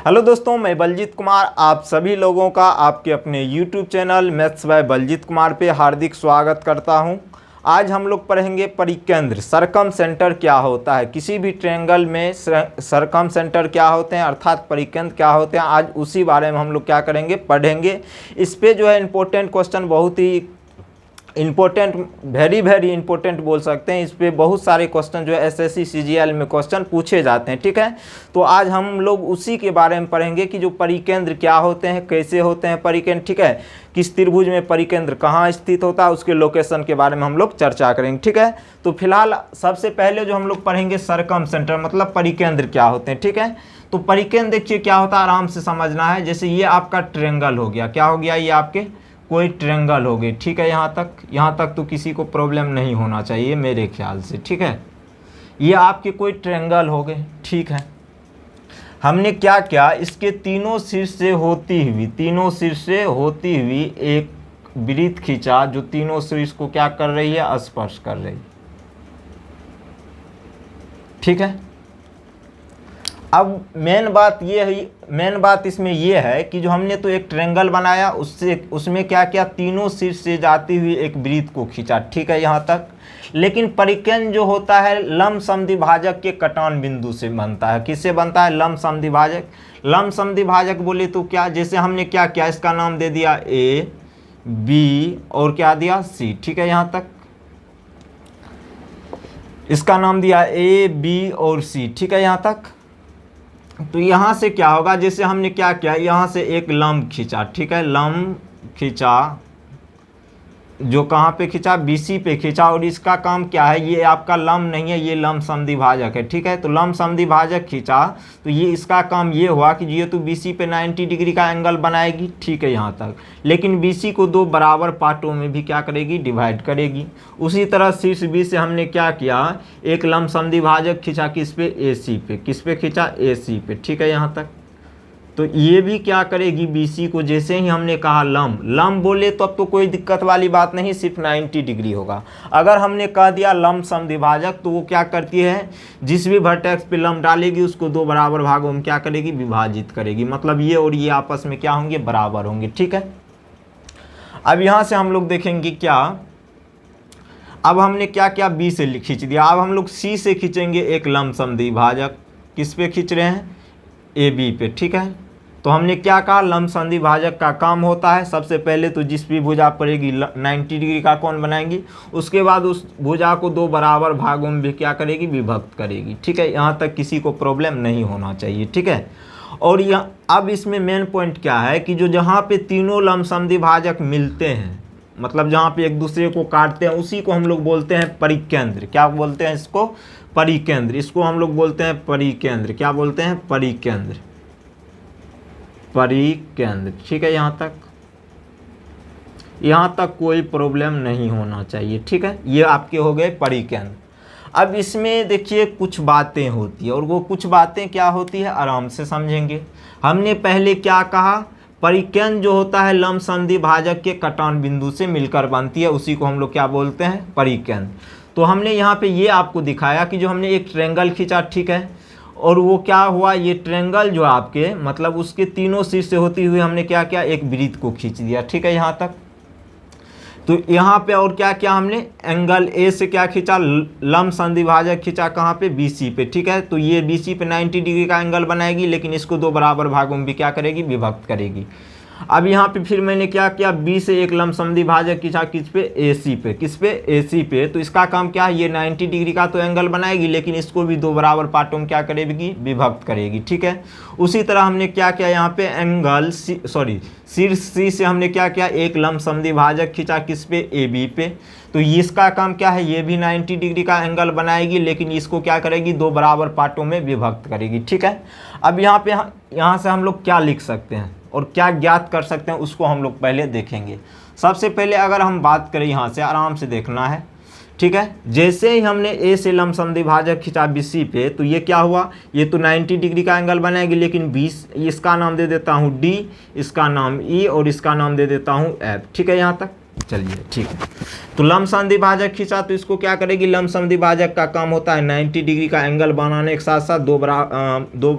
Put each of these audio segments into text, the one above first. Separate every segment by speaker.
Speaker 1: Hello दोस्तों, मैं बलजीत कुमार आप सभी लोगों का आपके अपने YouTube channel maths by Baljeet Kumar पे हार्दिक स्वागत करता हूं। आज हम लोग पढ़ेंगे परिकेंद्र। सरकम सेंटर क्या होता है, किसी भी ट्रायंगल में सरकम सेंटर क्या होते हैं अर्थात परिकेंद्र क्या होते हैं, आज उसी बारे में हम लोग क्या करेंगे, पढ़ेंगे। इस पे जो है इम्पोर्टेंट क्वेश्चन, बहुत ही इम्पोर्टेंट, वेरी इंपॉर्टेंट बोल सकते हैं। इस पे बहुत सारे क्वेश्चन जो है एसएससी सीजीएल में क्वेश्चन पूछे जाते हैं, ठीक है। तो आज हम लोग उसी के बारे में पढ़ेंगे कि जो परिकेंद्र क्या होते हैं, कैसे होते हैं परिकेंद्र, ठीक है। किस त्रिभुज में परिकेंद्र कहाँ स्थित होता है, उसके लोकेशन के बारे में हम लोग चर्चा करेंगे, ठीक है। तो फिलहाल सबसे पहले जो हम लोग पढ़ेंगे सरकम सेंटर मतलब परिकेंद्र क्या होते हैं, ठीक है। तो परिकेंद्र देखिए क्या होता है, आराम से समझना है। जैसे ये आपका ट्रायंगल हो गया, क्या हो गया, ये आपके कोई ट्रायंगल हो गई, ठीक है। यहाँ तक तो किसी को प्रॉब्लम नहीं होना चाहिए मेरे ख्याल से, ठीक है। ये आपके कोई ट्रायंगल हो गए, ठीक है। हमने क्या किया, इसके तीनों शीर्ष से होती हुई एक वृत्त खींचा जो तीनों शीर्ष को क्या कर रही है, स्पर्श कर रही, ठीक है। अब मेन बात इसमें यह है कि जो हमने तो एक ट्रायंगल बनाया, उसमें क्या किया, तीनों शीर्ष से जाती हुई एक वृत्त को खींचा, ठीक है, यहाँ तक। लेकिन परिकेंद्र जो होता है लंब समद्विभाजक के कटान बिंदु से बनता है। किससे बनता है, लंब समद्विभाजक। लंब समद्विभाजक बोले तो क्या, जैसे हमने क्या किया, इसका नाम दे दिया ए बी और क्या दिया सी, ठीक है। यहाँ तक इसका नाम दिया ए बी और सी, ठीक है, यहाँ तक। तो यहाँ से क्या होगा, जैसे हमने क्या किया, यहाँ से एक लंब खींचा, ठीक है, लंब खींचा जो कहाँ पे खींचा, बीसी पे खींचा। और इसका काम क्या है, ये आपका लंब नहीं है, ये लंब समद्विभाजक है, ठीक है। तो लंब समद्विभाजक खींचा तो ये इसका काम ये हुआ कि ये तो बीसी पे 90 डिग्री का एंगल बनाएगी, ठीक है, यहाँ तक। लेकिन बीसी को दो बराबर पार्टों में भी क्या करेगी, डिवाइड करेगी। उसी तरह शीर्ष बी से हमने क्या किया, एक लंब समद्विभाजक खींचा, किस पे, एसी पे। किस पे खींचा, एसी पे, ठीक है, यहाँ तक। तो ये भी क्या करेगी, बीसी को, जैसे ही हमने कहा लंब बोले तो अब तो कोई दिक्कत वाली बात नहीं, सिर्फ 90 डिग्री होगा। अगर हमने कह दिया लंब समद्विभाजक तो वो क्या करती है, जिस भी वर्टेक्स पे लंब डालेगी उसको दो बराबर भागों में क्या करेगी, विभाजित करेगी। मतलब ये और ये आपस में क्या होंगे, बराबर होंगे, ठीक है। अब यहाँ से हम लोग देखेंगे क्या, अब हमने क्या किया, बी से खींच दिया। अब हम लोग सी से खींचेंगे एक लंब समद्विभाजक। किस पे खींच रहे हैं, ए बी पे, ठीक है। तो हमने क्या कहा, लंब समद्विभाजक का काम होता है सबसे पहले तो जिस भी भुजा पड़ेगी 90 डिग्री का कोण बनाएंगी, उसके बाद उस भुजा को दो बराबर भागों में भी क्या करेगी, विभक्त करेगी, ठीक है। यहाँ तक किसी को प्रॉब्लम नहीं होना चाहिए, ठीक है। और यह अब इसमें मेन पॉइंट क्या है कि जो जहाँ पे तीनों लंब समद्विभाजक मिलते हैं, मतलब जहाँ पे एक दूसरे को काटते हैं, उसी को हम लोग बोलते हैं परिकेंद्र। क्या बोलते हैं इसको, परिकेंद्र। इसको हम लोग बोलते हैं परिकेंद्र। क्या बोलते हैं, परिकेंद्र, परिकेंद्र, ठीक है। यहाँ तक कोई प्रॉब्लम नहीं होना चाहिए, ठीक है। ये आपके हो गए परिकेंद्र। अब इसमें देखिए कुछ बातें होती है, और वो कुछ बातें क्या होती है आराम से समझेंगे। हमने पहले क्या कहा, परिकेंद्र जो होता है लंब समद्विभाजक के कटान बिंदु से मिलकर बनती है, उसी को हम लोग क्या बोलते हैं, परिकेंद्र। तो हमने यहाँ पे ये आपको दिखाया कि जो हमने एक ट्रायंगल खींचा, ठीक है, और वो क्या हुआ, ये ट्रायंगल जो आपके मतलब उसके तीनों शीर्ष से होती हुई हमने क्या किया, एक वृत्त को खींच दिया, ठीक है, यहाँ तक। तो यहाँ पे और क्या किया हमने, एंगल ए से क्या खींचा, लंब समद्विभाजक खींचा, कहाँ पे, बीसी पे, ठीक है। तो ये बीसी पे 90 डिग्री का एंगल बनाएगी, लेकिन इसको दो बराबर भागों में भी क्या करेगी, विभक्त करेगी। अब यहाँ पे फिर मैंने क्या किया, बी से एक लंब समद्विभाजक खींचा, किस पे, एसी पे। किस पे, एसी पे। तो इसका काम क्या है, ये 90 डिग्री का तो एंगल बनाएगी, लेकिन इसको भी दो बराबर पार्टों में क्या करेगी, विभक्त करेगी, ठीक है। उसी तरह हमने क्या किया, यहाँ पे एंगल शीर्ष सी से हमने क्या किया, एक लंब समद्विभाजक खींचा, किस पे, ए बी पे। तो इसका काम क्या है, ये भी 90 डिग्री का एंगल बनाएगी, लेकिन इसको क्या करेगी, दो बराबर पार्टों में विभक्त करेगी, ठीक है। अब यहाँ से हम लोग क्या लिख सकते हैं और क्या ज्ञात कर सकते हैं, उसको हम लोग पहले देखेंगे। सबसे पहले अगर हम बात करें, यहाँ से आराम से देखना है, ठीक है। जैसे ही हमने ए से लंब समद्विभाजक खींचा बीसी पे, तो ये क्या हुआ, ये तो 90 डिग्री का एंगल बनाएगी, लेकिन 20, इसका नाम दे देता हूँ डी, इसका नाम ई और इसका नाम दे देता हूँ एफ, ठीक है। यहाँ तक चलिए, ठीक है। तो लंब समद्विभाजक खींचा तो इसको क्या करेगी, लंब समद्विभाजक का काम होता है 90 डिग्री का एंगल बनाने के साथ साथ दो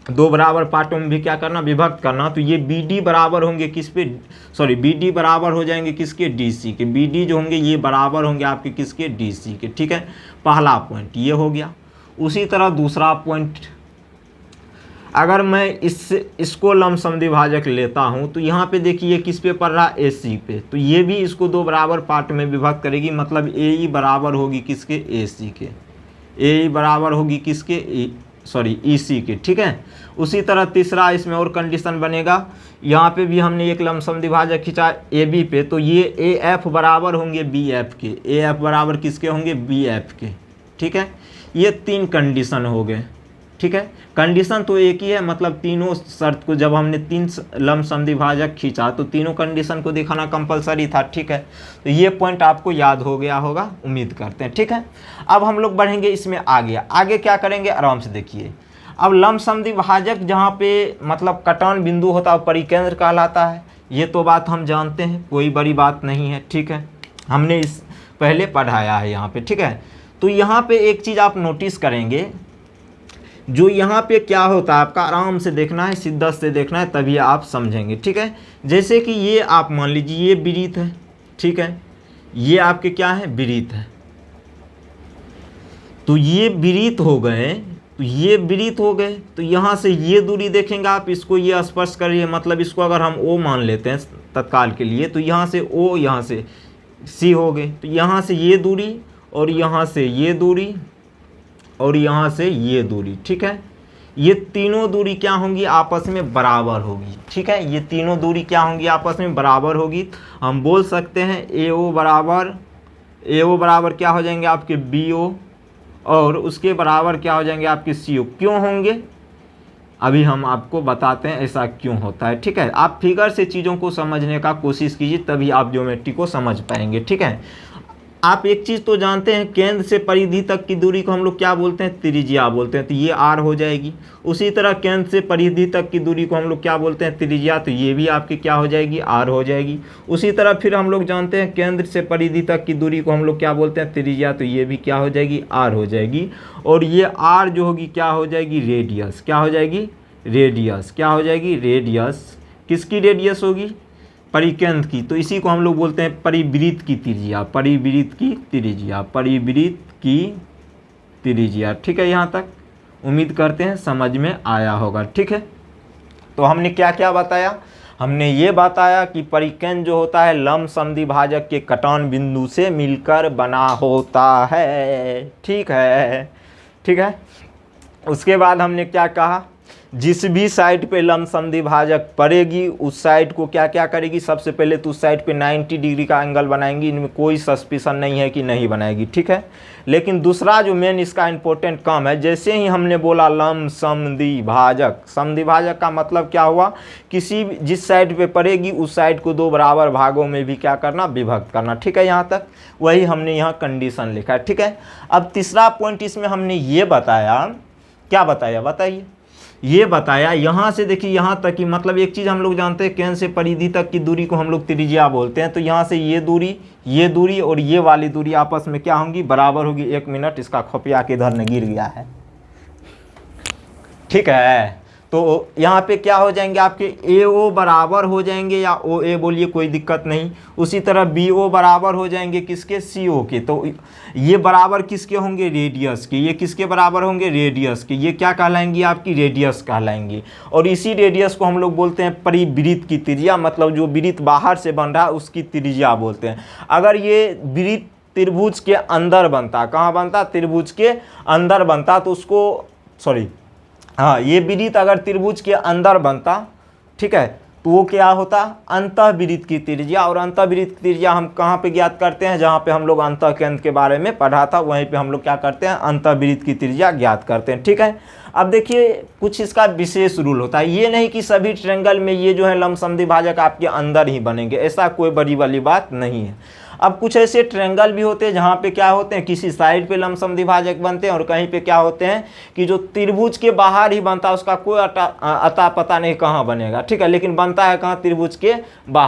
Speaker 1: दो बराबर पार्टों में भी क्या करना, विभक्त करना। तो ये बी डी बराबर होंगे किस पे, सॉरी बी डी बराबर हो जाएंगे किसके, डी सी के। बी डी जो होंगे ये बराबर होंगे आपके किसके, डी सी के। ठीक है, पहला पॉइंट ये हो गया। उसी तरह दूसरा पॉइंट, अगर मैं इसको लमसम द्विभाजक लेता हूँ तो यहाँ पे देखिए किस पे पड़ रहा, ए सी पे। तो ये भी इसको दो बराबर पार्ट में विभक्त करेगी, मतलब ए ई बराबर होगी किसके, ए सी के। ए ई बराबर होगी किसके, सॉरी ई सी के। ठीक है, उसी तरह तीसरा इसमें और कंडीशन बनेगा, यहाँ पे भी हमने एक लमसम द्विभाजक खींचा ए बी पे, तो ये ए एफ बराबर होंगे बी एफ के। ए एफ बराबर किसके होंगे, बी एफ के। ठीक है, ये तीन कंडीशन हो गए। ठीक है, कंडीशन तो एक ही है, मतलब तीनों शर्त को जब हमने तीन लमसम द्विभाजक खींचा तो तीनों कंडीशन को दिखाना कंपलसरी था। ठीक है, तो ये पॉइंट आपको याद हो गया होगा, उम्मीद करते हैं। ठीक है, अब हम लोग बढ़ेंगे इसमें आगे क्या करेंगे, आराम से देखिए। अब लमसम द्विभाजक जहाँ पे मतलब कटान बिंदु होता है परिकेंद्र कहलाता है, ये तो बात हम जानते हैं, कोई बड़ी बात नहीं है। ठीक है, हमने इस पहले पढ़ाया है यहाँ पे। ठीक है, तो यहाँ पे एक चीज़ आप नोटिस करेंगे, जो यहाँ पे क्या होता है आपका आराम से देखना है, शिद्दत से देखना है, तभी आप समझेंगे। ठीक है, जैसे कि ये आप मान लीजिए ये विरीत है। ठीक है, ये आपके क्या है, विरीत है। तो ये विरीत हो गए, तो ये विरीत हो गए, तो यहाँ से ये दूरी देखेंगे आप, इसको ये स्पर्श करिए, मतलब इसको अगर हम ओ मान लेते हैं तत्काल के लिए, तो यहाँ से ओ, यहाँ से सी हो गए। तो यहाँ से ये दूरी और यहाँ से ये दूरी और यहाँ से ये दूरी। ठीक है, ये तीनों दूरी क्या होंगी, आपस में बराबर होगी। ठीक है, ये तीनों दूरी क्या होंगी, आपस में बराबर होगी। हम बोल सकते हैं ए ओ बराबर क्या हो जाएंगे आपके बी ओ, और उसके बराबर क्या हो जाएंगे आपके सी ओ। क्यों होंगे, अभी हम आपको बताते हैं ऐसा क्यों होता है। ठीक है, आप फिगर से चीज़ों को समझने का कोशिश कीजिए, तभी आप ज्योमेट्री को समझ पाएंगे। ठीक है, आप एक चीज़ तो जानते हैं, केंद्र से परिधि तक की दूरी को हम लोग क्या बोलते हैं, त्रिज्या बोलते हैं, तो ये आर हो जाएगी। उसी तरह केंद्र से परिधि तक की दूरी को हम लोग क्या बोलते हैं, त्रिज्या, तो ये भी आपकी क्या हो जाएगी, आर हो जाएगी। उसी तरह फिर हम लोग जानते हैं केंद्र से परिधि तक की दूरी को हम लोग क्या बोलते हैं, त्रिज्या, तो ये भी क्या हो जाएगी, आर हो जाएगी। और ये आर जो होगी क्या हो जाएगी, रेडियस। क्या हो जाएगी, रेडियस। क्या हो जाएगी, रेडियस। किसकी रेडियस होगी, परिकेंद्र की। तो इसी को हम लोग बोलते हैं परिवृत्त की त्रिज्या, परिवृत्त की त्रिज्या, परिवृत्त की त्रिज्या। ठीक है, यहाँ तक उम्मीद करते हैं समझ में आया होगा। ठीक है, तो हमने क्या क्या बताया, हमने ये बताया कि परिकेंद्र जो होता है लमसम द्विभाजक के कटान बिंदु से मिलकर बना होता है। ठीक है, ठीक है, उसके बाद हमने क्या कहा, जिस भी साइड पे लमसम द्विभाजक पड़ेगी उस साइड को क्या क्या करेगी, सबसे पहले तो उस साइड पे 90 डिग्री का एंगल बनाएंगी, इनमें कोई सस्पिशन नहीं है कि नहीं बनाएगी। ठीक है, लेकिन दूसरा जो मेन इसका इंपॉर्टेंट काम है, जैसे ही हमने बोला लमसम द्विभाजक, समद्विभाजक का मतलब क्या हुआ, किसी जिस साइड पे पड़ेगी उस साइड को दो बराबर भागों में भी क्या करना, विभक्त करना। ठीक है, यहाँ तक वही हमने यहाँ कंडीशन लिखा है। ठीक है, अब तीसरा पॉइंट इसमें हमने ये बताया, क्या बताया बताइए, ये बताया यहाँ से देखिए यहाँ तक कि मतलब एक चीज़ हम लोग जानते हैं, केंद्र से परिधि तक की दूरी को हम लोग त्रिज्या बोलते हैं। तो यहाँ से ये दूरी और ये वाली दूरी आपस में क्या होंगी, बराबर होगी। 1 मिनट, इसका खोपिया के इधर न गिर गया है। ठीक है, तो यहाँ पे क्या हो जाएंगे आपके ए ओ बराबर हो जाएंगे, या ओ ए बोलिए, कोई दिक्कत नहीं। उसी तरह बी ओ बराबर हो जाएंगे किसके, सी ओ के। तो ये बराबर किसके होंगे, रेडियस के। ये किसके बराबर होंगे, रेडियस के। ये क्या कहलाएंगी, आपकी रेडियस कहलाएंगी। और इसी रेडियस को हम लोग बोलते हैं परिवृत्त की त्रिज्या, मतलब जो वृत्त बाहर से बन रहा है उसकी त्रिज्या बोलते हैं। अगर ये वृत्त त्रिभुज के अंदर बनता, कहाँ बनता, त्रिभुज के अंदर बनता, तो उसको हाँ, ये वृत्त अगर त्रिभुज के अंदर बनता, ठीक है, तो वो क्या होता, अंतःवृत्त की त्रिज्या। और अंतःवृत्त की त्रिज्या हम कहाँ पे ज्ञात करते हैं, जहाँ पे हम लोग अंतःकेंद्र के बारे में पढ़ा था, वहीं पे हम लोग क्या करते हैं, अंतःवृत्त की त्रिज्या ज्ञात करते हैं। ठीक है, अब देखिए कुछ इसका विशेष रूल होता है, ये नहीं कि सभी ट्रायंगल में ये जो है लमसम द्विभाजक आपके अंदर ही बनेंगे, ऐसा कोई बड़ी वाली बात नहीं है। अब कुछ ऐसे ट्रायंगल भी होते हैं जहाँ पे क्या होते हैं, किसी साइड पे लमसम द्विभाजक बनते हैं, और कहीं पे क्या होते हैं कि जो त्रिभुज के बाहर ही बनता है, उसका कोई अता पता नहीं कहाँ बनेगा। ठीक है, लेकिन बनता है कहाँ, त्रिभुज के बाहर।